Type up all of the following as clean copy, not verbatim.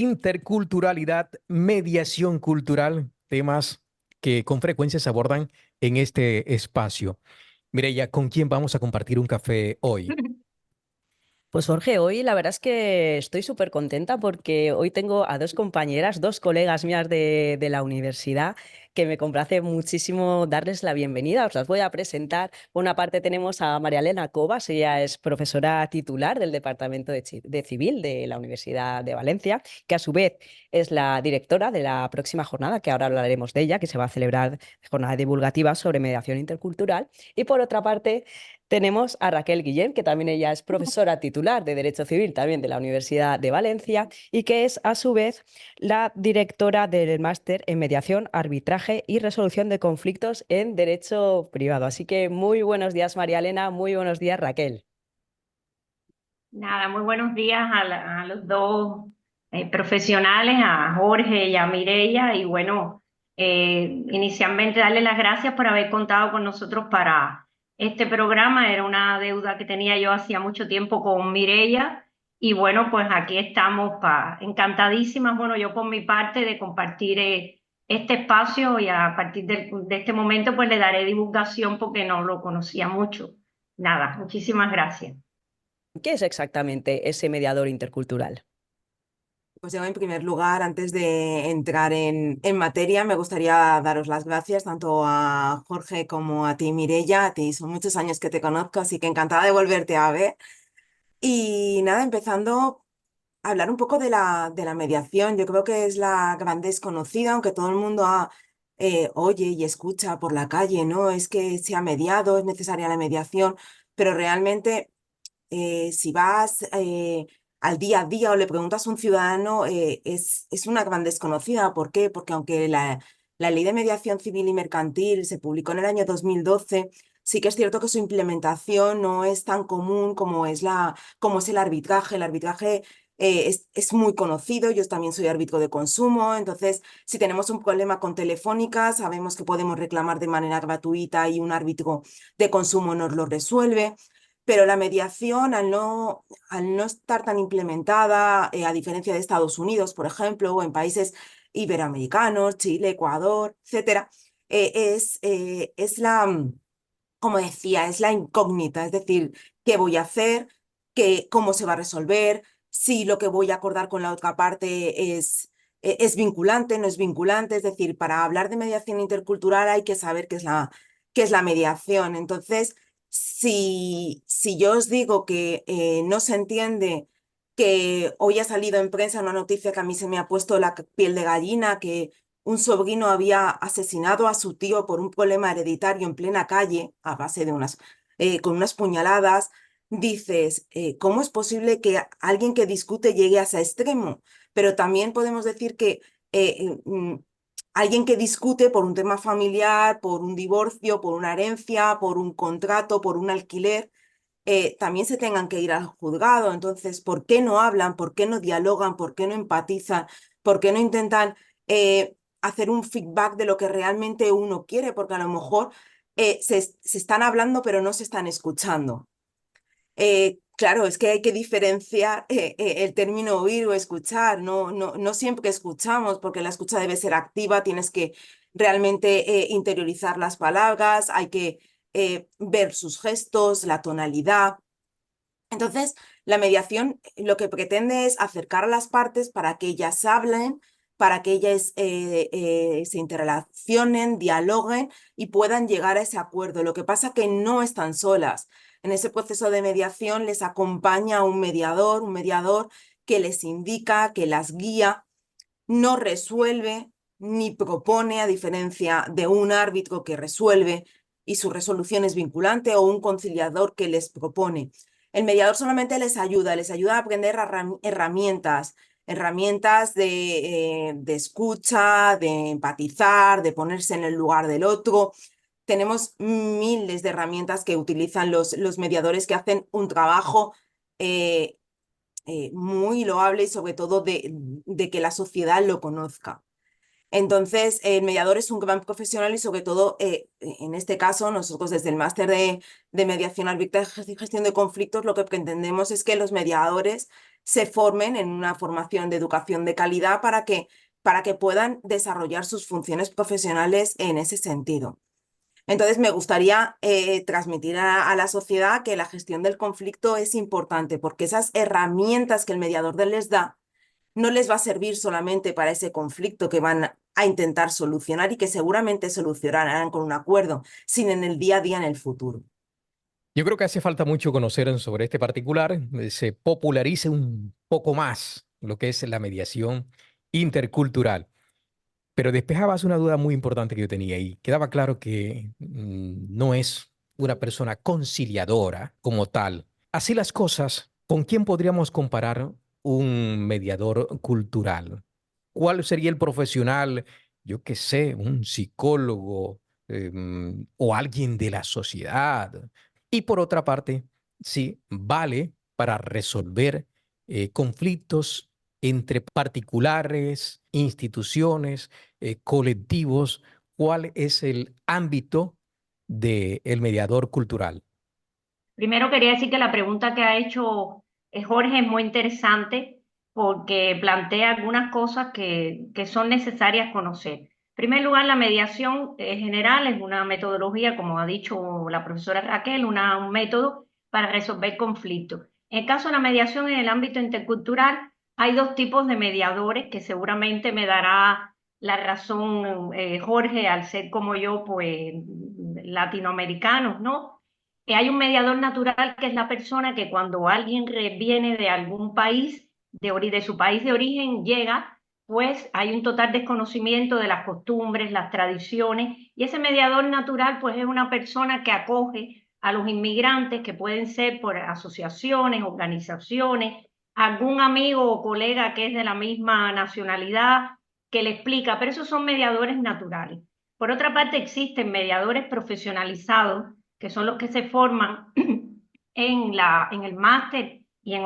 interculturalidad, mediación cultural, temas que con frecuencia se abordan en este espacio. Mireya, ¿con quién vamos a compartir un café hoy? Pues Jorge, hoy la verdad es que estoy súper contenta porque hoy tengo a dos compañeras, dos colegas mías de la universidad que me complace muchísimo darles la bienvenida. Os las voy a presentar. Por una parte tenemos a María Elena Cobas, ella es profesora titular del Departamento de Civil de la Universidad de Valencia, que a su vez es la directora de la próxima jornada, que ahora hablaremos de ella, que se va a celebrar jornada divulgativa sobre mediación intercultural. Y por otra parte tenemos a Raquel Guillén, que también ella es profesora titular de Derecho Civil también de la Universidad de Valencia y que es a su vez la directora del máster en mediación, arbitraje y resolución de conflictos en Derecho Privado. Así que muy buenos días, María Elena, muy buenos días, Raquel. Nada, muy buenos días a los dos profesionales, a Jorge y a Mireia. Y bueno, inicialmente darle las gracias por haber contado con nosotros para este programa. Era una deuda que tenía yo hacía mucho tiempo con Mireia. Y bueno, pues aquí estamos encantadísimas. Bueno, yo por mi parte de compartir este espacio y a partir de este momento pues le daré divulgación porque no lo conocía mucho. Nada, muchísimas gracias. ¿Qué es exactamente ese mediador intercultural? Pues yo, en primer lugar, antes de entrar en materia, me gustaría daros las gracias tanto a Jorge como a ti, Mireia. A ti son muchos años que te conozco, así que encantada de volverte a ver. Y nada, empezando a hablar un poco de la mediación. Yo creo que es la gran desconocida, aunque todo el mundo oye y escucha por la calle, ¿no? Es que se ha mediado, es necesaria la mediación, pero realmente si vas al día a día o le preguntas a un ciudadano, es una gran desconocida. ¿Por qué? Porque aunque la Ley de Mediación Civil y Mercantil se publicó en el año 2012, sí que es cierto que su implementación no es tan común como es el arbitraje. El arbitraje es muy conocido. Yo también soy árbitro de consumo, entonces si tenemos un problema con Telefónica, sabemos que podemos reclamar de manera gratuita y un árbitro de consumo nos lo resuelve. Pero la mediación, al no estar tan implementada, a diferencia de Estados Unidos, por ejemplo, o en países iberoamericanos, Chile, Ecuador, etcétera, es como decía, es la incógnita. Es decir, qué voy a hacer, cómo se va a resolver, si lo que voy a acordar con la otra parte es vinculante, no es vinculante. Es decir, para hablar de mediación intercultural hay que saber qué es la mediación. Entonces, si yo os digo que no se entiende, que hoy ha salido en prensa una noticia que a mí se me ha puesto la piel de gallina, que un sobrino había asesinado a su tío por un problema hereditario en plena calle, a base de con unas puñaladas, dices, ¿cómo es posible que alguien que discute llegue a ese extremo? Pero también podemos decir que alguien que discute por un tema familiar, por un divorcio, por una herencia, por un contrato, por un alquiler, también se tengan que ir al juzgado. Entonces, ¿por qué no hablan? ¿Por qué no dialogan? ¿Por qué no empatizan? ¿Por qué no intentan hacer un feedback de lo que realmente uno quiere? Porque a lo mejor se están hablando, pero no se están escuchando. Claro, es que hay que diferenciar el término oír o escuchar. No, no, no siempre escuchamos, porque la escucha debe ser activa. Tienes que realmente interiorizar las palabras, hay que ver sus gestos, la tonalidad. Entonces, la mediación lo que pretende es acercar a las partes para que ellas hablen, para que ellas se interrelacionen, dialoguen y puedan llegar a ese acuerdo. Lo que pasa que no están solas. En ese proceso de mediación les acompaña un mediador que les indica, que las guía, no resuelve ni propone, a diferencia de un árbitro que resuelve y su resolución es vinculante, o un conciliador que les propone. El mediador solamente les ayuda a aprender herramientas de escucha, de empatizar, de ponerse en el lugar del otro. Tenemos miles de herramientas que utilizan los mediadores, que hacen un trabajo eh, muy loable, y sobre todo de que la sociedad lo conozca. Entonces, el mediador es un gran profesional y sobre todo, en este caso, nosotros desde el máster de mediación, arbitraje y gestión de conflictos, lo que pretendemos es que los mediadores se formen en una formación de educación de calidad para que puedan desarrollar sus funciones profesionales en ese sentido. Entonces, me gustaría transmitir a la sociedad que la gestión del conflicto es importante porque esas herramientas que el mediador les da no les va a servir solamente para ese conflicto que van a intentar solucionar y que seguramente solucionarán con un acuerdo, sino en el día a día en el futuro. Yo creo que hace falta mucho conocer sobre este particular, se popularice un poco más lo que es la mediación intercultural. Pero despejabas una duda muy importante que yo tenía y quedaba claro que no es una persona conciliadora como tal. Así las cosas, ¿con quién podríamos comparar un mediador cultural? ¿Cuál sería el profesional, yo qué sé, un psicólogo o alguien de la sociedad? Y por otra parte, sí, vale para resolver conflictos entre particulares, instituciones, colectivos. ¿Cuál es el ámbito del mediador cultural? Primero quería decir que la pregunta que ha hecho Jorge es muy interesante porque plantea algunas cosas que son necesarias conocer. En primer lugar, la mediación general es una metodología, como ha dicho la profesora Raquel, un método para resolver conflictos. En el caso de la mediación en el ámbito intercultural, hay dos tipos de mediadores que seguramente me dará la razón Jorge, al ser como yo, pues latinoamericanos, ¿no? Hay un mediador natural que es la persona que cuando alguien viene de algún país, de su país de origen, llega, pues hay un total desconocimiento de las costumbres, las tradiciones, y ese mediador natural pues es una persona que acoge a los inmigrantes que pueden ser por asociaciones, organizaciones, algún amigo o colega que es de la misma nacionalidad que le explica, pero esos son mediadores naturales. Por otra parte, existen mediadores profesionalizados que son los que se forman en el máster y en,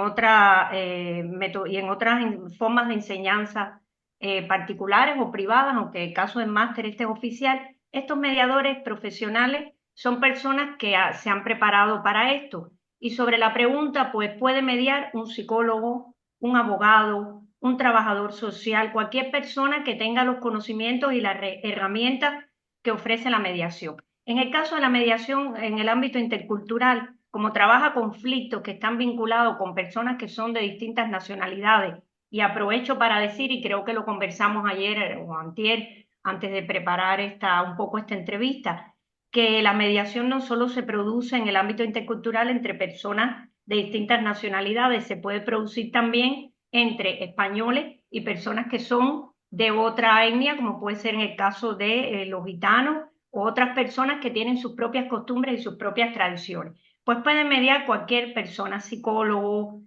y en otras formas de enseñanza particulares o privadas, aunque el caso del máster este es oficial. Estos mediadores profesionales son personas que se han preparado para esto. Y sobre la pregunta, pues puede mediar un psicólogo, un abogado, un trabajador social, cualquier persona que tenga los conocimientos y las herramientas que ofrece la mediación. En el caso de la mediación en el ámbito intercultural, como trabaja conflictos que están vinculados con personas que son de distintas nacionalidades, y aprovecho para decir, y creo que lo conversamos ayer o antier, antes de preparar un poco esta entrevista, que la mediación no solo se produce en el ámbito intercultural entre personas de distintas nacionalidades, se puede producir también entre españoles y personas que son de otra etnia, como puede ser en el caso de los gitanos o otras personas que tienen sus propias costumbres y sus propias tradiciones. Pues puede mediar cualquier persona, psicólogo,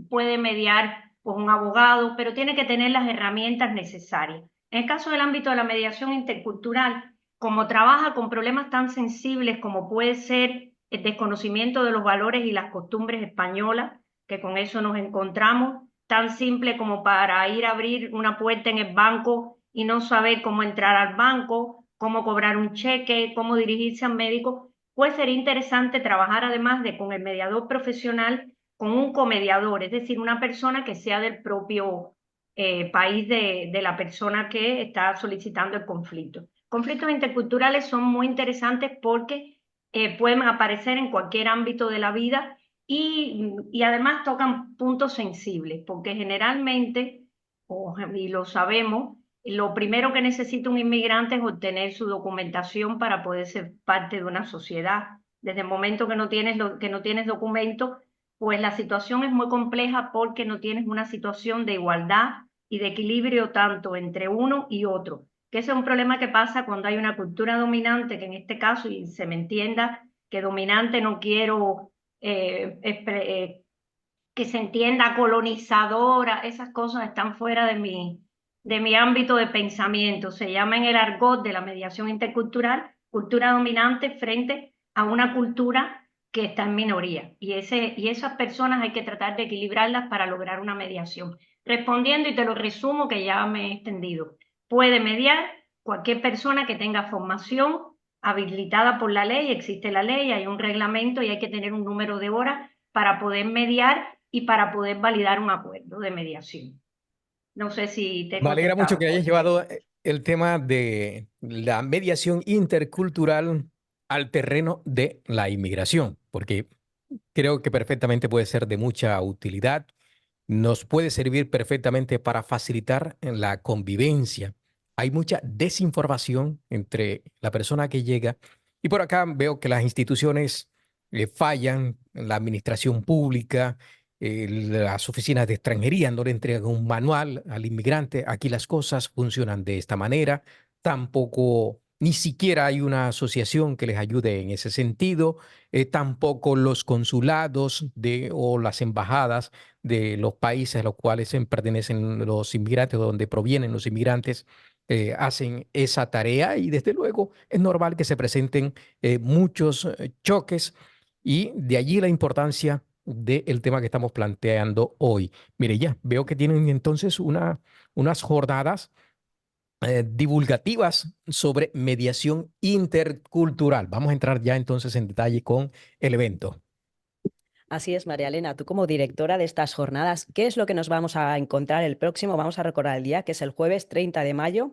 puede mediar pues, un abogado, pero tiene que tener las herramientas necesarias. En el caso del ámbito de la mediación intercultural, como trabaja con problemas tan sensibles como puede ser el desconocimiento de los valores y las costumbres españolas, que con eso nos encontramos, tan simple como para ir a abrir una puerta en el banco y no saber cómo entrar al banco, cómo cobrar un cheque, cómo dirigirse al médico, pues sería interesante trabajar además de con el mediador profesional, con un comediador, es decir, una persona que sea del propio país de la persona que está solicitando el conflicto. Conflictos interculturales son muy interesantes porque pueden aparecer en cualquier ámbito de la vida y además tocan puntos sensibles, porque generalmente, y lo sabemos, lo primero que necesita un inmigrante es obtener su documentación para poder ser parte de una sociedad. Desde el momento que no tienes documentos, pues la situación es muy compleja porque no tienes una situación de igualdad y de equilibrio tanto entre uno y otro. Que ese es un problema que pasa cuando hay una cultura dominante, que en este caso, y se me entienda que dominante no quiero que se entienda colonizadora, esas cosas están fuera de mi ámbito de pensamiento. Se llama en el argot de la mediación intercultural cultura dominante frente a una cultura que está en minoría. Y esas personas hay que tratar de equilibrarlas para lograr una mediación. Respondiendo, y te lo resumo que ya me he extendido, puede mediar cualquier persona que tenga formación habilitada por la ley, existe la ley, hay un reglamento y hay que tener un número de horas para poder mediar y para poder validar un acuerdo de mediación. No sé si te he Me alegra mucho contestado, que hayas Jorge. llevado el tema de la mediación intercultural al terreno de la inmigración, porque creo que perfectamente puede ser de mucha utilidad, nos puede servir perfectamente para facilitar la convivencia. Hay mucha desinformación entre la persona que llega y por acá veo que las instituciones fallan, la administración pública, las oficinas de extranjería no le entregan un manual al inmigrante. Aquí las cosas funcionan de esta manera. Tampoco, ni siquiera hay una asociación que les ayude en ese sentido. Tampoco los consulados o las embajadas de los países a los cuales pertenecen los inmigrantes, o donde provienen los inmigrantes, hacen esa tarea y desde luego es normal que se presenten muchos choques y de allí la importancia del tema que estamos planteando hoy. Mire, ya veo que tienen entonces unas jornadas divulgativas sobre mediación intercultural. Vamos a entrar ya entonces en detalle con el evento. Así es, María Elena, tú como directora de estas jornadas, ¿qué es lo que nos vamos a encontrar el próximo? Vamos a recordar el día, que es el jueves 30 de mayo,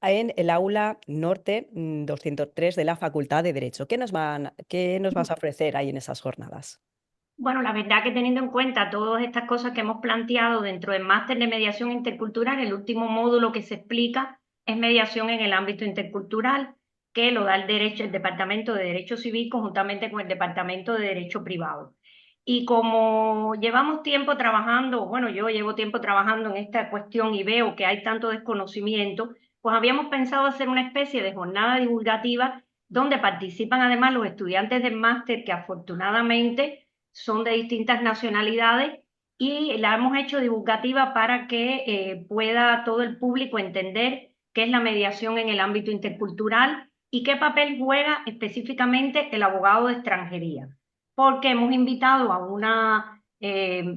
en el aula Norte 203 de la Facultad de Derecho. ¿Qué nos vas a ofrecer ahí en esas jornadas? Bueno, la verdad que teniendo en cuenta todas estas cosas que hemos planteado dentro del máster de mediación intercultural, el último módulo que se explica es mediación en el ámbito intercultural, que lo da el Departamento de Derecho Civil conjuntamente con el Departamento de Derecho Privado. Y como llevamos tiempo trabajando, bueno, yo llevo tiempo trabajando en esta cuestión y veo que hay tanto desconocimiento, pues habíamos pensado hacer una especie de jornada divulgativa donde participan además los estudiantes del máster que afortunadamente son de distintas nacionalidades y la hemos hecho divulgativa para que pueda todo el público entender qué es la mediación en el ámbito intercultural y qué papel juega específicamente el abogado de extranjería. Porque hemos invitado a una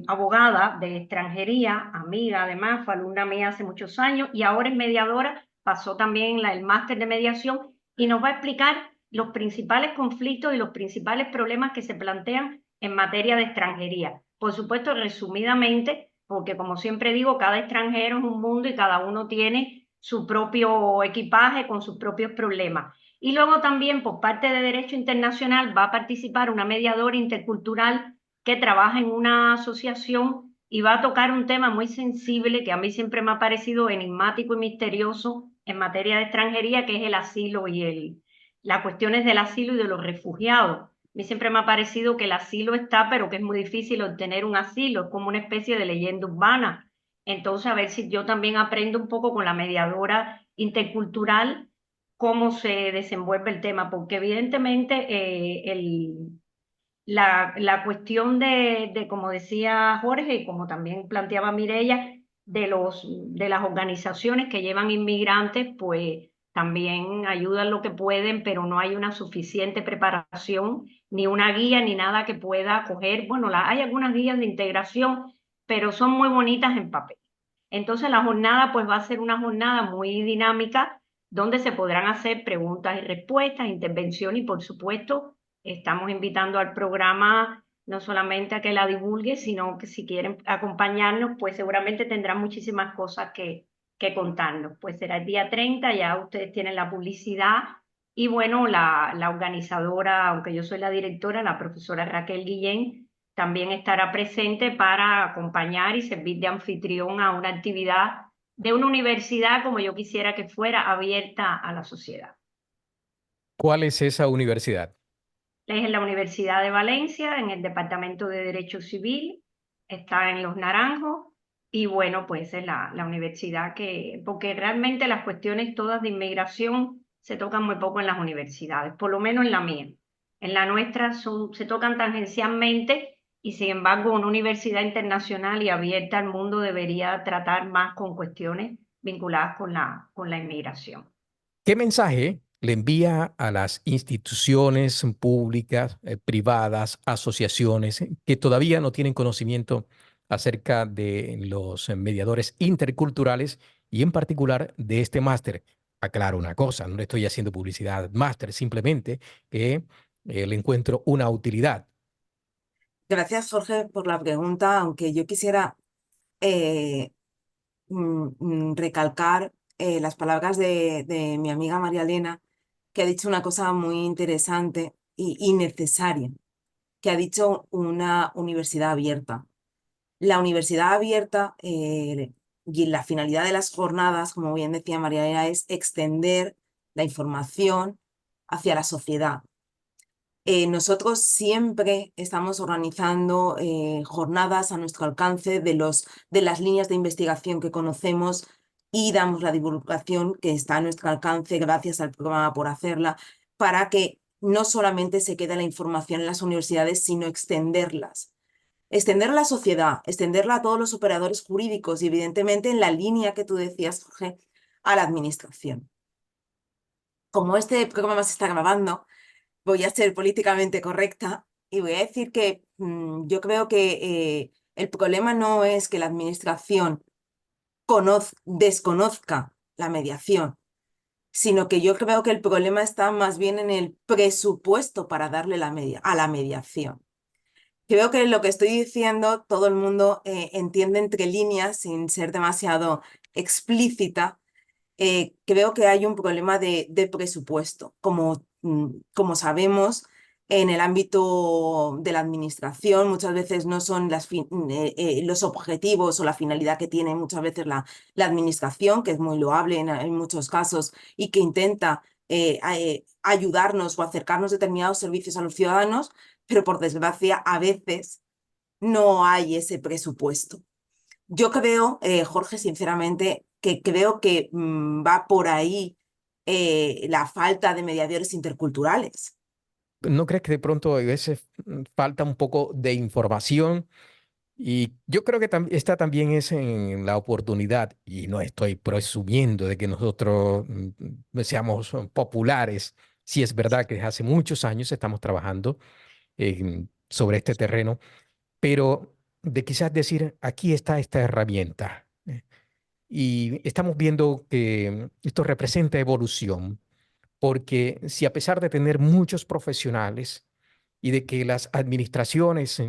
abogada de extranjería, amiga además, fue alumna mía hace muchos años y ahora es mediadora, pasó también el máster de mediación y nos va a explicar los principales conflictos y los principales problemas que se plantean en materia de extranjería. Por supuesto, resumidamente, porque como siempre digo, cada extranjero es un mundo y cada uno tiene su propio equipaje con sus propios problemas. Y luego también por parte de Derecho Internacional va a participar una mediadora intercultural que trabaja en una asociación y va a tocar un tema muy sensible que a mí siempre me ha parecido enigmático y misterioso en materia de extranjería, que es el asilo y las cuestiones del asilo y de los refugiados. A mí siempre me ha parecido que el asilo está, pero que es muy difícil obtener un asilo, es como una especie de leyenda urbana. Entonces, a ver si yo también aprendo un poco con la mediadora intercultural cómo se desenvuelve el tema, porque evidentemente la cuestión como decía Jorge y como también planteaba Mireia, de las organizaciones que llevan inmigrantes, pues también ayudan lo que pueden, pero no hay una suficiente preparación, ni una guía, ni nada que pueda coger. Bueno, hay algunas guías de integración, pero son muy bonitas en papel. Entonces la jornada pues va a ser una jornada muy dinámica donde se podrán hacer preguntas y respuestas, intervención y por supuesto estamos invitando al programa no solamente a que la divulgue, sino que si quieren acompañarnos, pues seguramente tendrán muchísimas cosas que contarnos. Pues será el día 30, ya ustedes tienen la publicidad y bueno, la organizadora, aunque yo soy la directora, la profesora Raquel Guillén, también estará presente para acompañar y servir de anfitrión a una actividad de una universidad como yo quisiera que fuera abierta a la sociedad. ¿Cuál es esa universidad? Es en la Universidad de Valencia, en el Departamento de Derecho Civil, está en Los Naranjos, y bueno, pues es la universidad porque realmente las cuestiones todas de inmigración se tocan muy poco en las universidades, por lo menos en la mía. En la nuestra se tocan tangencialmente, y sin embargo una universidad internacional y abierta al mundo debería tratar más con cuestiones vinculadas con la inmigración. ¿Qué mensaje le envía a las instituciones públicas, privadas, asociaciones que todavía no tienen conocimiento acerca de los mediadores interculturales y en particular de este máster? Aclaro una cosa, no le estoy haciendo publicidad al máster, simplemente que le encuentro una utilidad. Gracias, Jorge, por la pregunta, aunque yo quisiera eh, recalcar las palabras de mi amiga María Elena, que ha dicho una cosa muy interesante y necesaria, que ha dicho una universidad abierta. La universidad abierta y la finalidad de las jornadas, como bien decía María Elena, es extender la información hacia la sociedad. Nosotros siempre estamos organizando jornadas a nuestro alcance de las líneas de investigación que conocemos y damos la divulgación que está a nuestro alcance gracias al programa Por Hacerla, para que no solamente se quede la información en las universidades, sino extenderlas. Extenderla a la sociedad, extenderla a todos los operadores jurídicos y evidentemente en la línea que tú decías, Jorge, a la administración. Como este programa se está grabando, voy a ser políticamente correcta y voy a decir que yo creo que el problema no es que la administración desconozca la mediación, sino que yo creo que el problema está más bien en el presupuesto para darle a la mediación. Creo que lo que estoy diciendo todo el mundo entiende entre líneas sin ser demasiado explícita. Creo que hay un problema de presupuesto. Como sabemos, en el ámbito de la administración muchas veces no son los objetivos o la finalidad que tiene muchas veces la administración, que es muy loable en muchos casos y que intenta ayudarnos o acercarnos determinados servicios a los ciudadanos, pero por desgracia a veces no hay ese presupuesto. Yo creo, Jorge, sinceramente, que creo que va por ahí la falta de mediadores interculturales. ¿No crees que de pronto a veces falta un poco de información? Y yo creo que esta también es en la oportunidad, y no estoy presumiendo de que nosotros seamos populares. Sí es verdad que desde hace muchos años estamos trabajando sobre este terreno, pero de quizás decir, aquí está esta herramienta. Y estamos viendo que esto representa evolución, porque si a pesar de tener muchos profesionales y de que las administraciones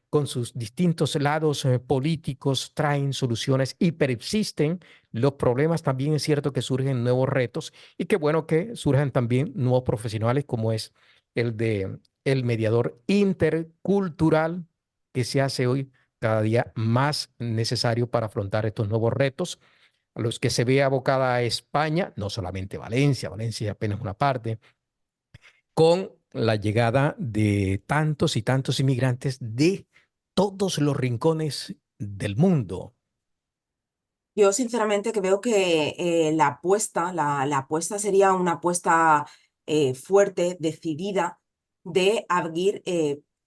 con sus distintos lados políticos traen soluciones y persisten los problemas, también es cierto que surgen nuevos retos y qué bueno que surjan también nuevos profesionales como es el de el mediador intercultural que se hace hoy cada día más necesario para afrontar estos nuevos retos a los que se ve abocada a España, no solamente Valencia, Valencia es apenas una parte, con la llegada de tantos y tantos inmigrantes de todos los rincones del mundo. Yo sinceramente creo que la apuesta sería una apuesta fuerte, decidida, de abrir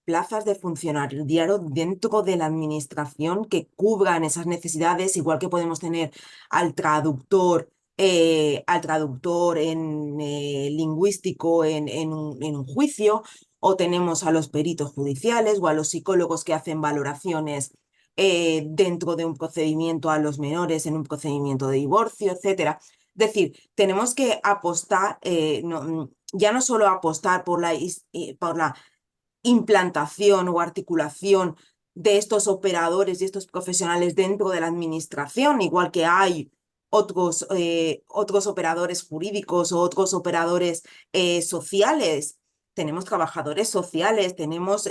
plazas de funcionariado dentro de la administración que cubran esas necesidades, igual que podemos tener al traductor en lingüístico en un juicio, o tenemos a los peritos judiciales o a los psicólogos que hacen valoraciones dentro de un procedimiento a los menores, en un procedimiento de divorcio, etcétera. Es decir, tenemos que apostar, ya no solo apostar por la implantación o articulación de estos operadores y estos profesionales dentro de la administración, igual que hay otros operadores jurídicos o otros operadores sociales. Tenemos trabajadores sociales, tenemos,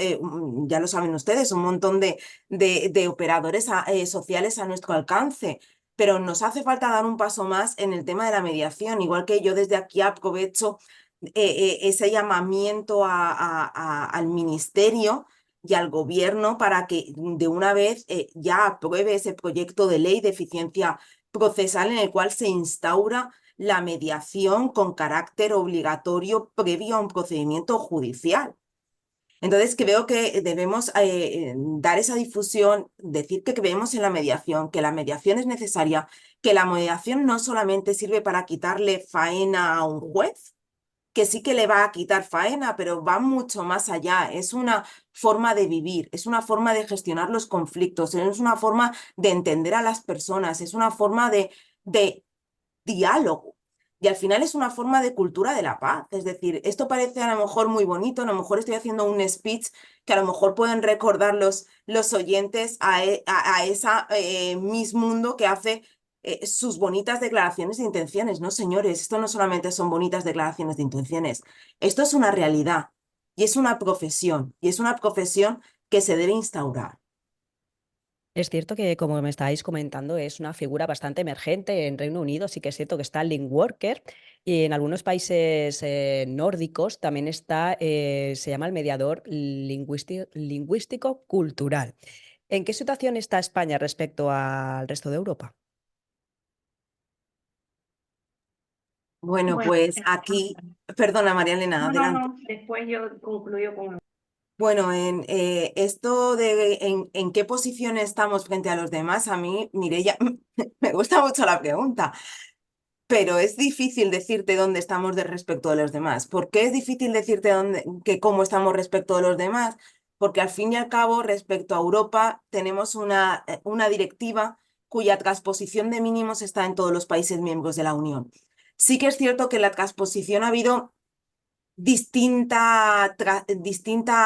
ya lo saben ustedes, un montón de operadores sociales a nuestro alcance, pero nos hace falta dar un paso más en el tema de la mediación, igual que yo desde aquí aprovecho ese llamamiento al ministerio y al gobierno para que de una vez ya apruebe ese proyecto de ley de eficiencia procesal en el cual se instaura la mediación con carácter obligatorio previo a un procedimiento judicial. Entonces creo que debemos dar esa difusión, decir que creemos en la mediación, que la mediación es necesaria, que la mediación no solamente sirve para quitarle faena a un juez, que sí que le va a quitar faena, pero va mucho más allá. Es una forma de vivir, es una forma de gestionar los conflictos, es una forma de entender a las personas, es una forma de diálogo. Y al final es una forma de cultura de la paz. Es decir, esto parece a lo mejor muy bonito, a lo mejor estoy haciendo un speech que a lo mejor pueden recordar los oyentes a esa Miss Mundo que hace sus bonitas declaraciones de intenciones. No, señores, esto no solamente son bonitas declaraciones de intenciones, esto es una realidad y es una profesión que se debe instaurar. Es cierto que, como me estáis comentando, es una figura bastante emergente en Reino Unido. Sí que es cierto que está el link worker y en algunos países nórdicos también está, se llama el mediador lingüístico-cultural. ¿En qué situación está España respecto al resto de Europa? Bueno, Bueno, pues aquí, perdona María Elena, no, no, adelante. no, después yo concluyo con... Bueno, en esto de en qué posición estamos frente a los demás, a mí, Mireia, me gusta mucho la pregunta, pero es difícil decirte dónde estamos de respecto de los demás. ¿Por qué es difícil decirte cómo estamos respecto de los demás? Porque al fin y al cabo, respecto a Europa, tenemos una directiva cuya transposición de mínimos está en todos los países miembros de la Unión. Sí que es cierto que la transposición ha habido distinta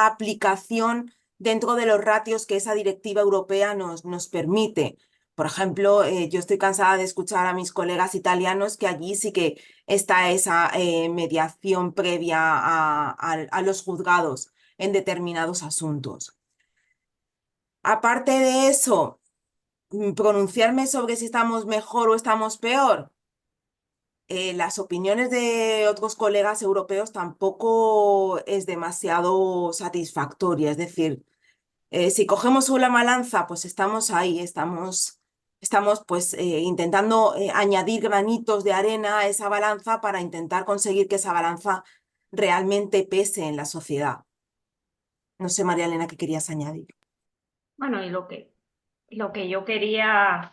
aplicación dentro de los ratios que esa directiva europea nos permite. Por ejemplo, yo estoy cansada de escuchar a mis colegas italianos que allí sí que está esa mediación previa a los juzgados en determinados asuntos. Aparte de eso, pronunciarme sobre si estamos mejor o estamos peor. Las opiniones de otros colegas europeos tampoco es demasiado satisfactoria. Es decir, si cogemos una balanza, pues estamos ahí, estamos pues intentando añadir granitos de arena a esa balanza para intentar conseguir que esa balanza realmente pese en la sociedad. No sé, María Elena, ¿qué querías añadir? Bueno, y lo que yo quería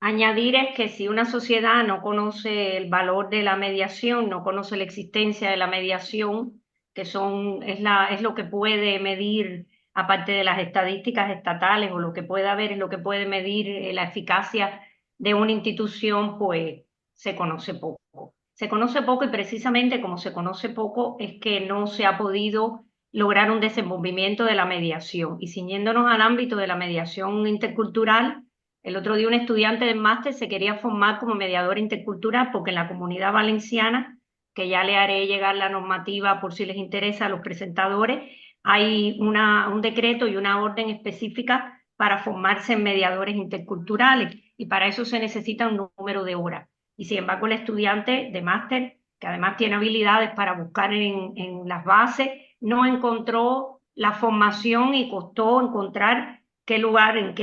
añadir es que si una sociedad no conoce el valor de la mediación, no conoce la existencia de la mediación, que es lo que puede medir, aparte de las estadísticas estatales, o lo que pueda ver es lo que puede medir la eficacia de una institución, pues se conoce poco. Se conoce poco y precisamente como se conoce poco es que no se ha podido lograr un desenvolvimiento de la mediación. Y ciñéndonos al ámbito de la mediación intercultural, el otro día un estudiante del máster se quería formar como mediador intercultural porque en la Comunidad Valenciana, que ya le haré llegar la normativa por si les interesa a los presentadores, hay un decreto y una orden específica para formarse en mediadores interculturales y para eso se necesita un número de horas. Y sin embargo el estudiante de máster, que además tiene habilidades para buscar en las bases, no encontró la formación y costó encontrar en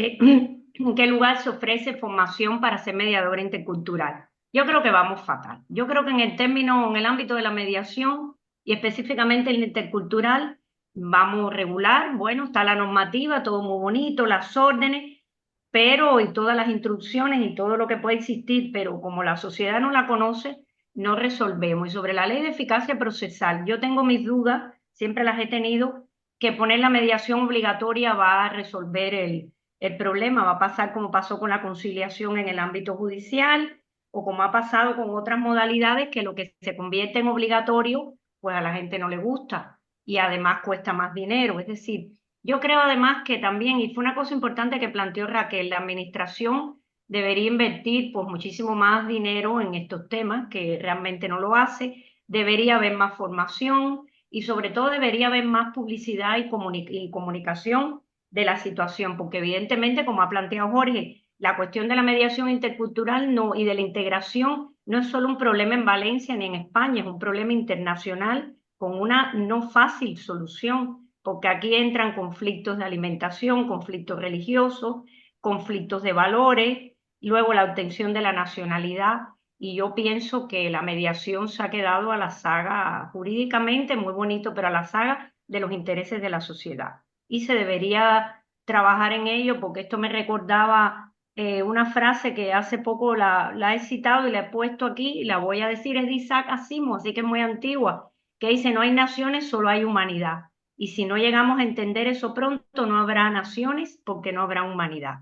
qué lugar se ofrece formación para ser mediador intercultural. Yo creo que vamos fatal. Yo creo que en el ámbito de la mediación y específicamente el intercultural, vamos regular. Bueno, está la normativa, todo muy bonito, las órdenes, pero y todas las instrucciones y todo lo que puede existir, pero como la sociedad no la conoce, no resolvemos. Y sobre la ley de eficacia procesal, yo tengo mis dudas, siempre las he tenido, que poner la mediación obligatoria va a resolver el problema, va a pasar como pasó con la conciliación en el ámbito judicial o como ha pasado con otras modalidades que lo que se convierte en obligatorio, pues a la gente no le gusta y además cuesta más dinero. Es decir, yo creo además que también, y fue una cosa importante que planteó Raquel, la administración debería invertir pues muchísimo más dinero en estos temas, que realmente no lo hace, debería haber más formación y sobre todo debería haber más publicidad y comunicación de la situación, porque evidentemente, como ha planteado Jorge, la cuestión de la mediación intercultural no, y de la integración no es solo un problema en Valencia ni en España, es un problema internacional con una no fácil solución, porque aquí entran conflictos de alimentación, conflictos religiosos, conflictos de valores, luego la obtención de la nacionalidad, y yo pienso que la mediación se ha quedado a la saga jurídicamente, muy bonito, pero a la saga de los intereses de la sociedad. Y se debería trabajar en ello, porque esto me recordaba una frase que hace poco la he citado y la he puesto aquí, y la voy a decir, es de Isaac Asimov, así que es muy antigua, que dice, no hay naciones, solo hay humanidad. Y si no llegamos a entender eso pronto, no habrá naciones porque no habrá humanidad.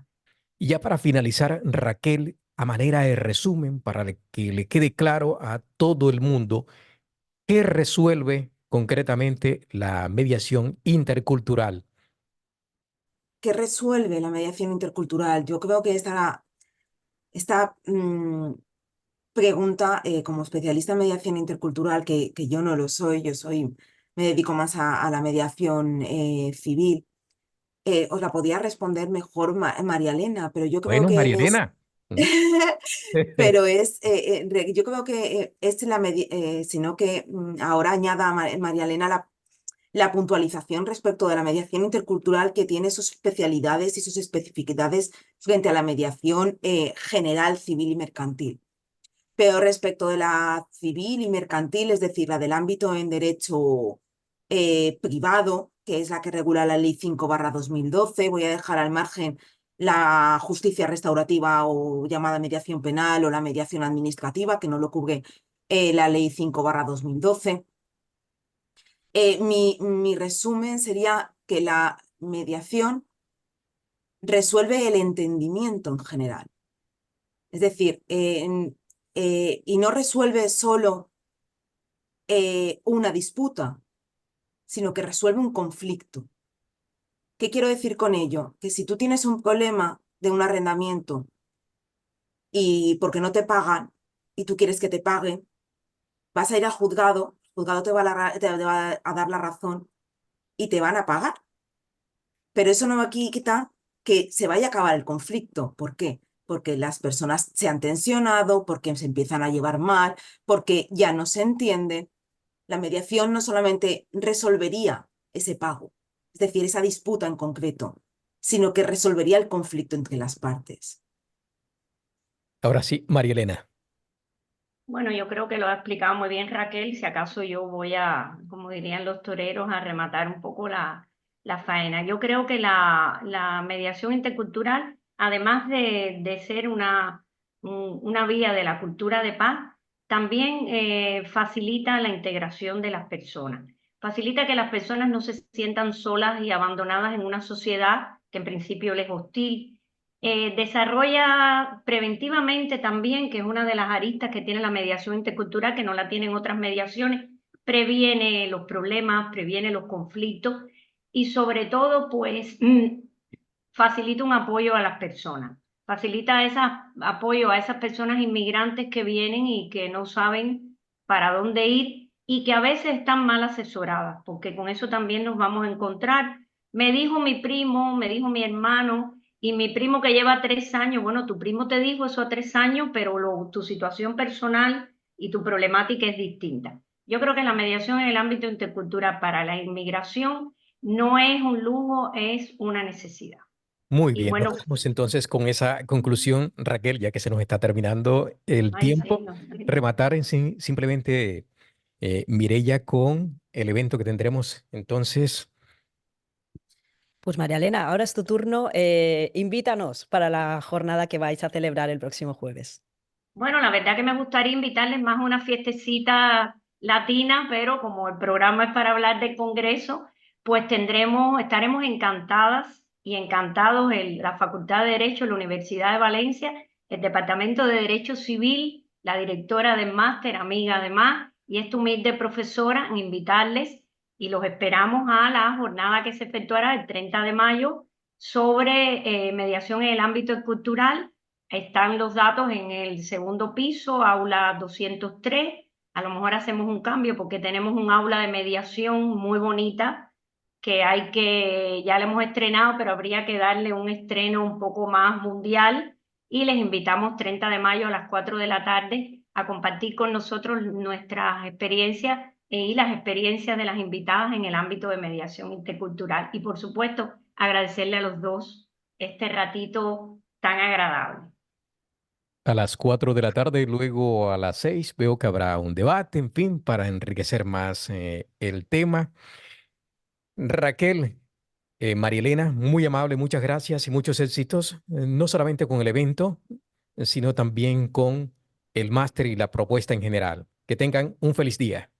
Y ya para finalizar, Raquel, a manera de resumen, para que le quede claro a todo el mundo qué resuelve concretamente la mediación intercultural. ¿Qué resuelve la mediación intercultural? Yo creo que esta pregunta, como especialista en mediación intercultural, que yo no lo soy, me dedico más a la mediación civil, os la podía responder mejor María Elena, pero yo creo Bueno, que María es... Elena. ¿Mm? Pero yo creo que sino que ahora añada a María Elena la puntualización respecto de la mediación intercultural, que tiene sus especialidades y sus especificidades frente a la mediación general, civil y mercantil. Pero respecto de la civil y mercantil, es decir, la del ámbito en derecho privado, que es la que regula la Ley 5/2012, voy a dejar al margen la justicia restaurativa o llamada mediación penal o la mediación administrativa, que no lo cubre la Ley 5/2012. Mi resumen sería que la mediación resuelve el entendimiento en general. Es decir, y no resuelve solo una disputa, sino que resuelve un conflicto. ¿Qué quiero decir con ello? Que si tú tienes un problema de un arrendamiento y porque no te pagan y tú quieres que te paguen, vas a ir al juzgado, el juzgado te va a dar la razón y te van a pagar. Pero eso no va a quitar que se vaya a acabar el conflicto. ¿Por qué? Porque las personas se han tensionado, porque se empiezan a llevar mal, porque ya no se entienden. La mediación no solamente resolvería ese pago, es decir, esa disputa en concreto, sino que resolvería el conflicto entre las partes. Ahora sí, María Elena. Bueno, yo creo que lo ha explicado muy bien Raquel. Si acaso yo voy a, como dirían los toreros, a rematar un poco la faena. Yo creo que la mediación intercultural, además de ser una vía de la cultura de paz, también facilita la integración de las personas. Facilita que las personas no se sientan solas y abandonadas en una sociedad que en principio les es hostil. Desarrolla preventivamente también, que es una de las aristas que tiene la mediación intercultural, que no la tienen otras mediaciones, previene los problemas, previene los conflictos y sobre todo, pues, facilita un apoyo a las personas, facilita ese apoyo a esas personas inmigrantes que vienen y que no saben para dónde ir y que a veces están mal asesoradas, porque con eso también nos vamos a encontrar. Me dijo mi primo, me dijo mi hermano, y mi primo que lleva 3 años, bueno, tu primo te dijo eso a 3 años, pero tu situación personal y tu problemática es distinta. Yo creo que la mediación en el ámbito intercultural para la inmigración no es un lujo, es una necesidad. Muy Y bien, nos bueno, quedamos entonces con esa conclusión, Raquel, ya que se nos está terminando el ay, sí, tiempo. no, Rematar simplemente, Mireya, con el evento que tendremos entonces. Pues María Elena, ahora es tu turno. Invítanos para la jornada que vais a celebrar el próximo jueves. bueno, la verdad que me gustaría invitarles más a una fiestecita latina, pero como el programa es para hablar del Congreso, pues estaremos encantadas y encantados en la Facultad de Derecho de la Universidad de Valencia, el Departamento de Derecho Civil, la directora del máster, amiga además, y esta humilde profesora, en invitarles y los esperamos a la jornada que se efectuará el 30 de mayo sobre mediación en el ámbito cultural. Están los datos en el segundo piso, aula 203. A lo mejor hacemos un cambio porque tenemos un aula de mediación muy bonita ya la hemos estrenado, pero habría que darle un estreno un poco más mundial. Y les invitamos 30 de mayo a las 4 de la tarde a compartir con nosotros nuestras experiencias y las experiencias de las invitadas en el ámbito de mediación intercultural. Y por supuesto, agradecerle a los dos este ratito tan agradable. A las 4 de la tarde, luego a las 6 veo que habrá un debate, en fin, para enriquecer más el tema. Raquel, María Elena, muy amable, muchas gracias y muchos éxitos, no solamente con el evento, sino también con el máster y la propuesta en general. Que tengan un feliz día.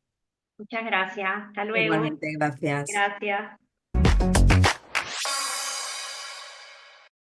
Muchas gracias. Hasta luego. Igualmente, gracias. Gracias.